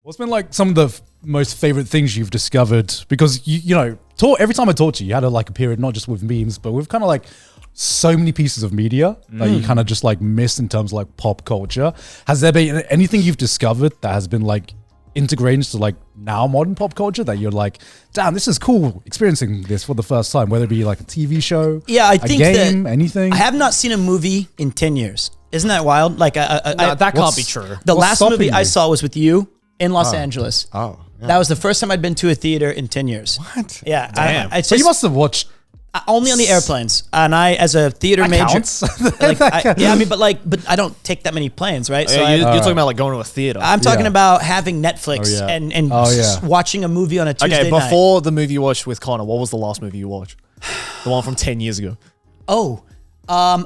What's been like some of the most favorite things you've discovered? Because you know, every time I talk to you, you had a period not just with memes, but with kind of like so many pieces of media that you kind of just like missed in terms of like pop culture. Has there been anything you've discovered that has been like integrated to like now modern pop culture that you're like, damn, this is cool experiencing this for the first time, whether it be like a TV show, I think a game, anything? I have not seen a movie in 10 years. Isn't that wild? Like, that can't be true. The last movie I you? saw was with you in Los Angeles. Oh, yeah. That was the first time I'd been to a theater in 10 years. What? Yeah. Damn. It's But you just, must have watched. only on the airplanes. And I, as a theater major. Counts. But I don't take that many planes, right? So You're talking about like going to a theater. I'm talking about having Netflix and watching a movie on a Tuesday night. Before the movie you watched with Connor, what was the last movie you watched? The one from 10 years ago.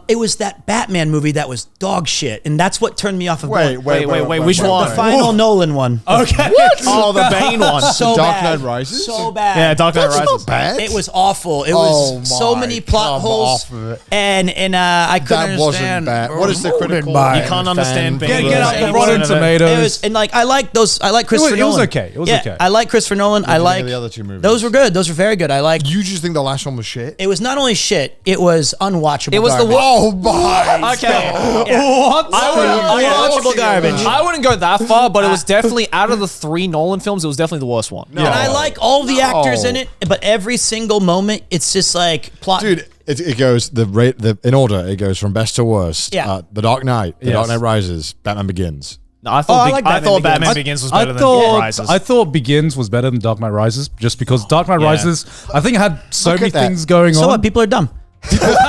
It was that Batman movie that was dog shit, and that's what turned me off of. Wait, which one? The final Nolan one. Okay. What? Oh, the Bane one. So Dark bad. Knight Rises? So bad. Yeah, Dark Knight That's Rises. not bad. It was awful. It Oh was so my, many plot come holes, off of it. and I couldn't That wasn't understand. bad. What is the critical? by- You can't understand fan Bane. Get out the It Rotten was- Tomatoes. It was, and like I like those. I like Christopher It was Nolan. okay. It was yeah, okay. I like Christopher Nolan. I you think like of the other two movies? Those were good. Those were very good. I like. You just think the last one was shit? It was not only shit. It was unwatchable. It was the garbage. Oh my! Okay. What? Unwatchable garbage. I wouldn't go that far, but it was definitely out of the 3 Nolan films, it was definitely the worst one. No. And I like all the actors No. in it, but every single moment, it's just like plot. Dude, it goes in order. It goes from best to worst. Yeah. The Dark Knight, The Yes. Dark Knight Rises, Batman Begins. No, I thought, I like Batman Batman Begins. Begins was I better thought than Rises. I thought Begins was better than Dark Knight Rises, just because Dark Knight Yeah. Rises, I think it had so Look many at that. things going So on. what? People are dumb.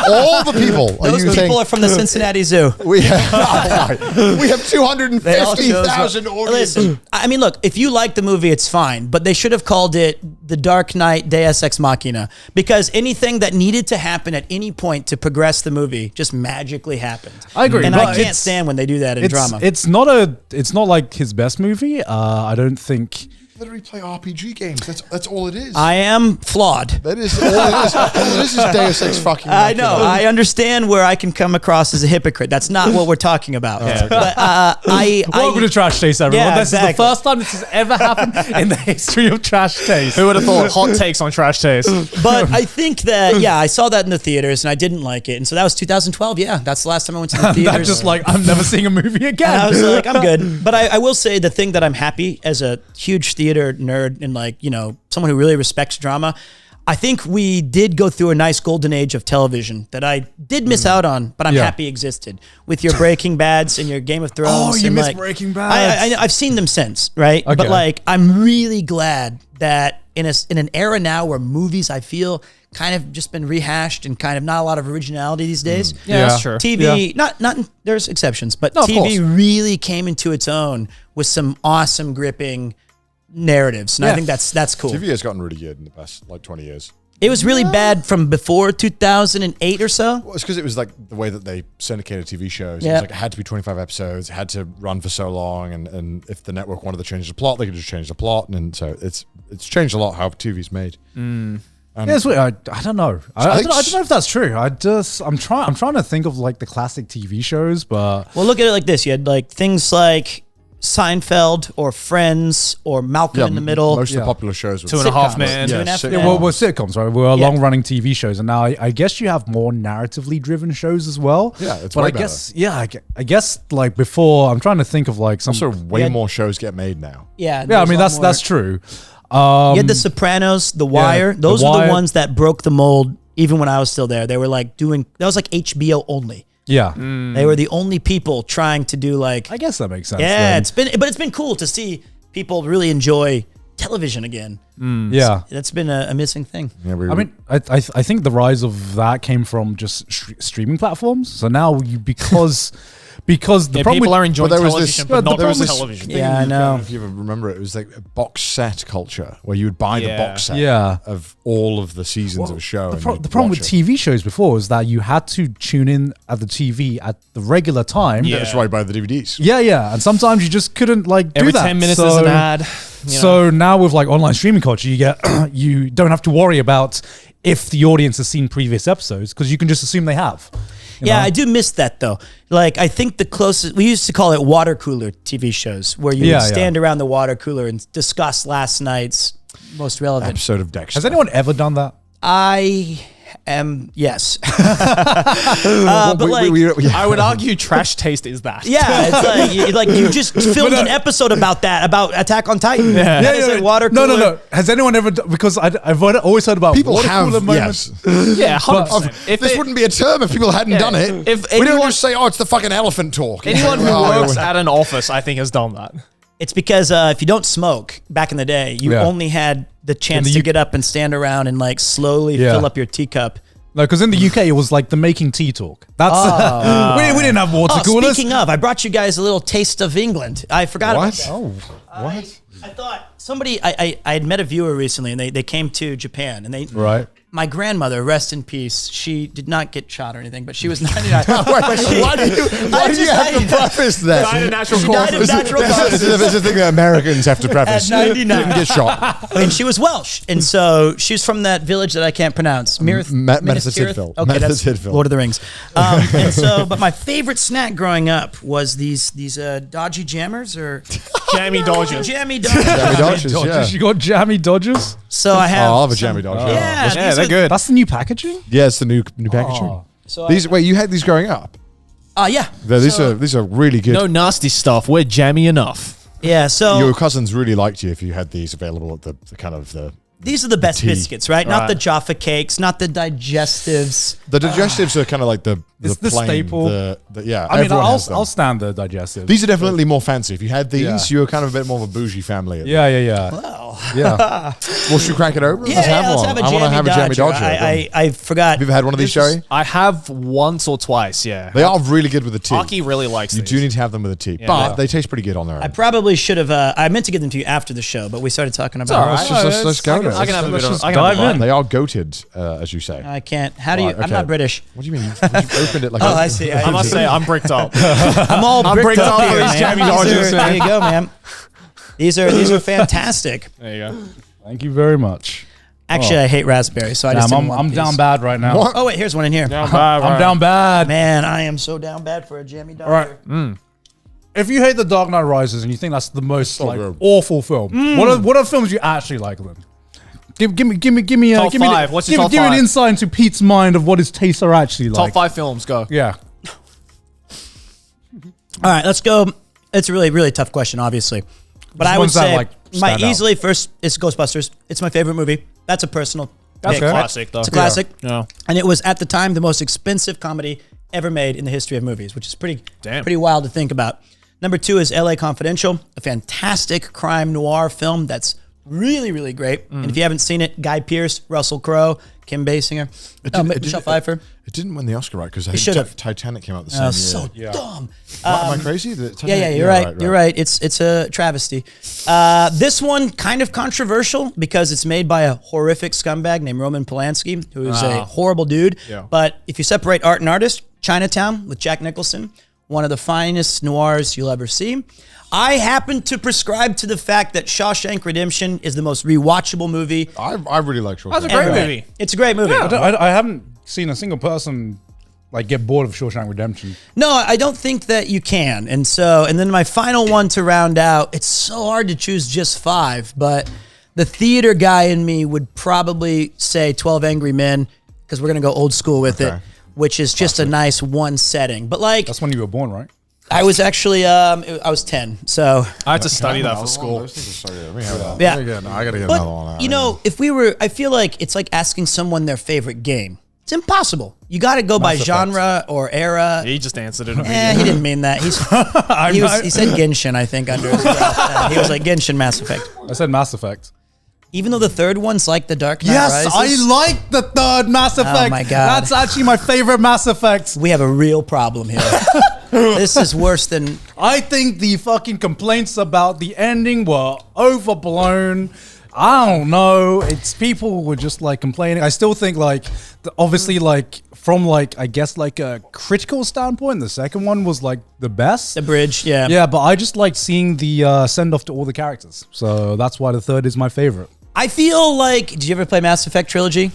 All the people. Those people are from the Cincinnati Zoo. We have 250,000 audience. Listen, I mean, look, if you like the movie, it's fine, but they should have called it The Dark Knight Deus Ex Machina, because anything that needed to happen at any point to progress the movie just magically happened. I agree, and but I can't it's- stand when they do that in drama. It's not like his best movie. I don't think. Literally play RPG games. That's all it is. I am flawed. That is all it is. All this is Deus Ex fucking. I know. Machina. I understand where I can come across as a hypocrite. That's not what we're talking about. But Welcome to Trash Taste, everyone. Yeah, This is the first time this has ever happened in the history of Trash Taste. Who would have thought hot takes on Trash Taste? But I think that, I saw that in the theaters and I didn't like it. And so that was 2012. Yeah, that's the last time I went to the theaters. That's just like, I'm never seeing a movie again. And I was like, I'm good. But I will say the thing that I'm happy as a huge theater nerd and like, someone who really respects drama, I think we did go through a nice golden age of television that I did miss out on, but I'm happy existed with your Breaking Bads and your Game of Thrones. Oh, you and miss like, Breaking Bad. I've seen them since, right? Okay. But like, I'm really glad that in an era now where movies, I feel, kind of just been rehashed and kind of not a lot of originality these days. Yeah, that's true. TV, not there's exceptions, but of TV course. really came into its own with some awesome gripping narratives, and I think that's cool. TV has gotten really good in the past 20 years. It was really bad from before 2008 or so. Well, it's because it was like the way that they syndicated TV shows. It Yeah. was like it had to be 25 episodes, it had to run for so long, and if the network wanted to change the plot, they could just change the plot, and so it's changed a lot how TV's made. Yeah, it's weird. I don't know. I don't know if that's true. I'm trying to think of like the classic TV shows, but Well, look at it like this: you had like things like Seinfeld or Friends or Malcolm in the Middle. Most of the popular shows were 2.5 Men. Two and a half sitcoms. Men. we're sitcoms, right? We're long-running TV shows, and now I guess you have more narratively driven shows as well. Yeah, it's but way I guess I guess like before, I'm trying to think of like some. Also, way more shows get made now. Yeah, I there's mean a lot that's true. You had The Sopranos, The Wire. The Those were Wire. the ones that broke the mold. Even when I was still there, they were like doing. That was like HBO only. Yeah, They were the only people trying to do like. I guess that makes sense. Yeah, then. it's been cool to see people really enjoy television again. Yeah. That's been a missing thing. Yeah, I mean, I think the rise of that came from just streaming platforms. So now because the problem People with, are enjoying But there was television, this- but not there was just this television. thing, Yeah, I know. if you ever remember it was like a box set culture where you would buy the Yeah. box set Yeah. of all of the seasons of a show. the, and pro- you'd the problem watch with it. TV shows before is that you had to tune in at the TV at the regular time. Yeah. That's why you buy the DVDs. Yeah, and sometimes you just couldn't like do Every that. 10 minutes so, is an ad. you know. So now with like online streaming culture, you get you don't have to worry about if the audience has seen previous episodes because you can just assume they have. Yeah, know? I do miss that though. Like, I think the closest, we used to call it water cooler TV shows, where you would stand around the water cooler and discuss last night's most relevant Episode of Dexter. Has anyone ever done that? I am, yes. But like, I would argue Trash Taste is that. yeah, it's like you just filmed an episode about that, about Attack on Titan. Yeah. That is a water cooler. No. Has anyone ever done, because I've always heard about People water have, cooler moments. yes. Yeah, 100%. If This it- wouldn't be a term if people hadn't done it. If we don't anyone- just say, "Oh, it's the fucking elephant talk." anyone who Oh, works at an office, I think, has done that. It's because if you don't smoke, back in the day, you Yeah. only had the chance the to U- get up and stand around and like slowly Yeah. fill up your teacup. No, because in the UK it was like the making tea talk. That's we didn't have water Oh, coolers. speaking of, I brought you guys a little taste of England. I forgot about What? that. Oh, What? I thought somebody, I had met a viewer recently and they came to Japan and they, right. my grandmother, rest in peace, she did not get shot or anything, but she was 99. Why do you have to preface that? Died of natural She died of causes. natural This causes. is the thing that Americans have to preface. At 99. Didn't get shot. And she was Welsh. And so she's from that village that I can't pronounce. Minas Tirith. Okay, Minas that's Tirith. Lord of the Rings. And so, but my favorite snack growing up was these dodgy jammers or Jammy Dodgers. jammy dodgers. Jammy Dodgers, yeah. Dodgers. You got jammy Dodgers? So I Oh, have. I love a some- Jammy Dodger. Yeah, Yeah, these they're are- good. That's the new packaging? Yeah, it's the new packaging. Oh. So These wait, you had these growing up? yeah. These are really good. No nasty stuff. We're jammy enough. Yeah. So Your cousins really liked you if you had these available at the kind of the these are the best tea. biscuits, right? Not Right. the Jaffa cakes, not the digestives. digestives are kind of like the It's the plain, staple. yeah, I mean, everyone has them. I'll stand the digestive. These are definitely more fancy. If you had these, Yeah. you were kind of a bit more of a bougie family. Yeah. Wow. Yeah. Well, should we crack it open? Yeah, let's have let's one. have a I want to jammy have a jammy dodger. dodger. I forgot. Have you ever had one of these, Sherry? I have once or twice, yeah. They are really good with the tea. Aki really likes You these. do need to have them with the tea, Yeah. but Yeah. they taste pretty good on their own. I probably should have. I meant to get them to you after the show, but we started talking about. all right. Let's go. I can have a bit of. I can dive have a in. They are goated, as you say. I can't. How do you? Right, I'm okay. not British. What do you mean? You've opened it like Oh, I see. I must say, I'm bricked up. I'm all I'm bricked bricked up up here, for these man. jammy These dodgers, are- man. There you go, man. These are fantastic. There you go. Thank you very much. Actually, I hate raspberries, so I just Damn, didn't want I'm these. down bad right now. What? Oh wait, here's one in here. I'm down bad. Man, I am so down bad for a jammy dodger. All right. If you hate The Dark Knight Rises and you think that's the most like good. awful film, what are films you actually like then? Give me Top five. What's your top give me an five? insight into Pete's mind of what his tastes are actually like. Top 5 films, go. Yeah. All right, let's go. It's a really, really tough question, obviously. But Just I would ones that, say like, my stand out. easily first is Ghostbusters. It's my favorite movie. That's a personal That's pick, fair. right? Classic, though. It's a classic. Yeah. And it was at the time the most expensive comedy ever made in the history of movies, which is pretty Damn. pretty wild to think about. Number 2 is LA Confidential, a fantastic crime noir film that's really, really great. And if you haven't seen it, Guy Pearce, Russell Crowe, Kim Basinger, Michelle Pfeiffer. It didn't win the Oscar, right? Because I should think have. Titanic came out the same year. So dumb. Am I crazy? Yeah, you're right. You're right. It's a travesty. This one kind of controversial because it's made by a horrific scumbag named Roman Polanski, who is a horrible dude. Yeah. But if you separate art and artist, Chinatown with Jack Nicholson, one of the finest noirs you'll ever see. I happen to prescribe to the fact that Shawshank Redemption is the most rewatchable movie I really like Shawshank. That's a great ever. movie. It's a great movie. I haven't seen a single person like get bored of Shawshank Redemption. No, I don't think that you can. And then my final one to round out, it's so hard to choose just 5, but the theater guy in me would probably say 12 Angry Men, because we're going to go old school with it, which is just a nice one setting. But like, That's when you were born, right? I was actually, I was 10. So, I had to study that for school. Let me have that. yeah. I gotta get another one. But, you know, I feel like it's like asking someone their favorite game. It's impossible. You got to go by Mass genre or era. He just answered it. He didn't mean that. He said Genshin, I think, under his breath. He was like, Genshin Mass Effect. I said Mass Effect. Even though the third one's like the Dark Knight Yes, Rises, I like the third Mass Effect. my God. That's actually my favorite Mass Effect. we have a real problem here. This is worse than... I think the fucking complaints about the ending were overblown. I don't know. It's people were just like complaining. I still think like, obviously like from like, I guess like a critical standpoint, the second one was like the best. The bridge, yeah. Yeah, but I just like seeing the send off to all the characters. So that's why the third is my favorite. I feel like... Did you ever play Mass Effect Trilogy?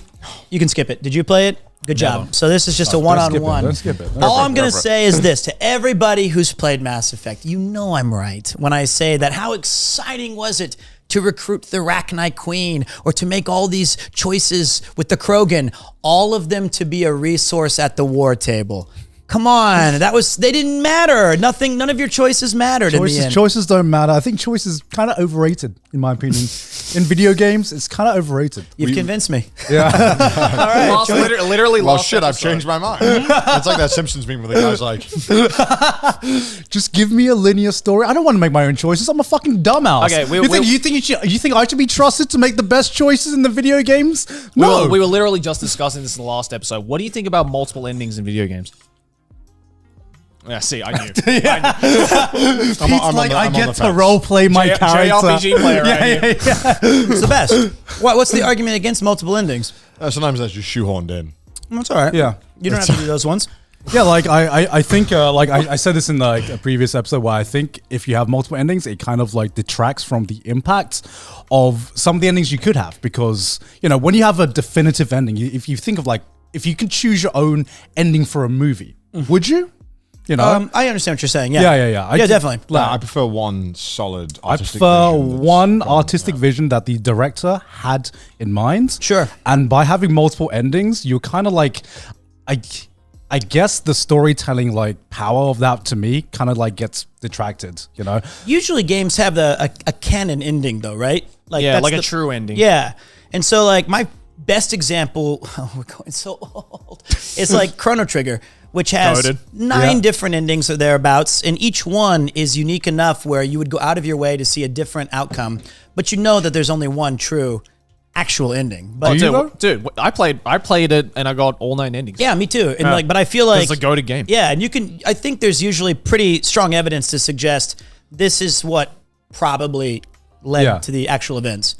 You can skip it. Did you play it? Good job. So this is just a Don't one-on-one. skip it. All I'm going to Go for it. say is this to everybody who's played Mass Effect. You know I'm right when I say that how exciting was it to recruit the Rachni Queen or to make all these choices with the Krogan, all of them to be a resource at the war table. Come on, they didn't matter. None of your choices mattered in the end. Choices don't matter. I think choice is kind of overrated, in my opinion. In video games, it's kind of overrated. You've convinced me. Literally Well, lost shit, I've episode. changed my mind. It's like that Simpsons meme where the guy's like, Just give me a linear story. I don't want to make my own choices. I'm a fucking dumbass. Okay, you think I should be trusted to make the best choices in the video games? No. We were literally just discussing this in the last episode. What do you think about multiple endings in video games? Yeah, see, I knew. It's like I I'm on get the to fence. role play my character. JRPG player right here. It's the best. What's the argument against multiple endings? sometimes that's just shoehorned in. That's all right. Yeah. You don't have to do those ones. Yeah, like I think like I said this in like a previous episode where I think if you have multiple endings, it kind of like detracts from the impact of some of the endings you could have, because when you have a definitive ending, if you think of like if you can choose your own ending for a movie, would you? I understand what you're saying. Yeah, Yeah. Yeah, definitely. I prefer one solid I artistic prefer vision that's one gone, artistic vision that the director had in mind. Sure. And by having multiple endings, you're kind of like, I guess the storytelling like power of that to me kind of like gets detracted, Usually games have a canon ending though, right? Like Yeah, that's like a true ending. Yeah, and so like my best example, we're going so old. It's like Chrono Trigger, which has Goated. 9 different endings or thereabouts, and each one is unique enough where you would go out of your way to see a different outcome, but you know that there's only one true actual ending. But Dude, I played it and I got all 9 endings. yeah, me too. And but I feel like It's a goated game. Yeah, and I think there's usually pretty strong evidence to suggest this is what probably led to the actual events.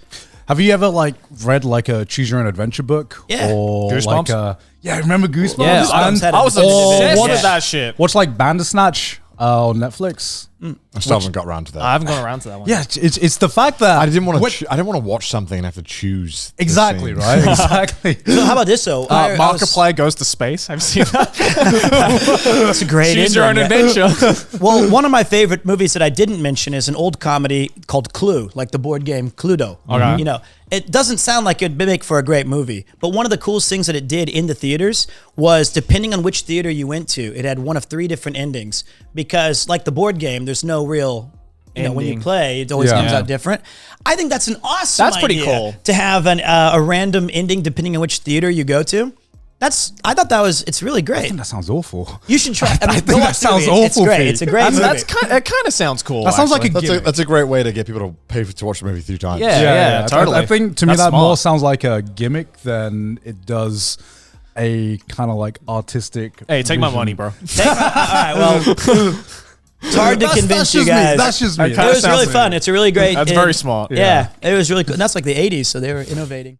Have you ever like read like a choose your own adventure book? Yeah. Or Goosebumps? like remember Goosebumps? Yeah, Goosebumps had a I was definitive obsessed ending. with Yeah. that shit. Watch like Bandersnatch on Netflix. I still haven't got around to that. I haven't gone around to that one. Yeah, it's the fact that I didn't want to. I didn't want to watch something and have to choose the exactly scene. right. Exactly. So how about this though? I was- Markiplier goes to space. I've seen that. That's a great Choose your own ending. adventure. Well, one of my favorite movies that I didn't mention is an old comedy called Clue, like the board game Cluedo. Okay. It doesn't sound like it'd make for a great movie, but one of the coolest things that it did in the theaters was, depending on which theater you went to, it had one of 3 different endings. Because like the board game, there's no real, when you Ending. play, it always Yeah. comes Yeah. out different. I think that's an awesome That's pretty idea cool. to have a random ending depending on which theater you go to. I thought it's really I great. think that sounds awful. You should try. I mean, think go that watch the sounds movie. It's awful, great. Pete. It's a great movie. That kind of sounds cool. That sounds like actually. a gimmick. That's a great way to get people to pay to watch the movie 3 times. Yeah. Totally. I think to me That's that more smart. sounds like a gimmick than it does a kind of like artistic. Hey, take my vision. money, bro. All right, well, it's hard to convince you just me. guys. That's just me. It was really fun. It's a really great. That's very smart. Yeah, it was really cool. And that's like the 80s, so they were innovating.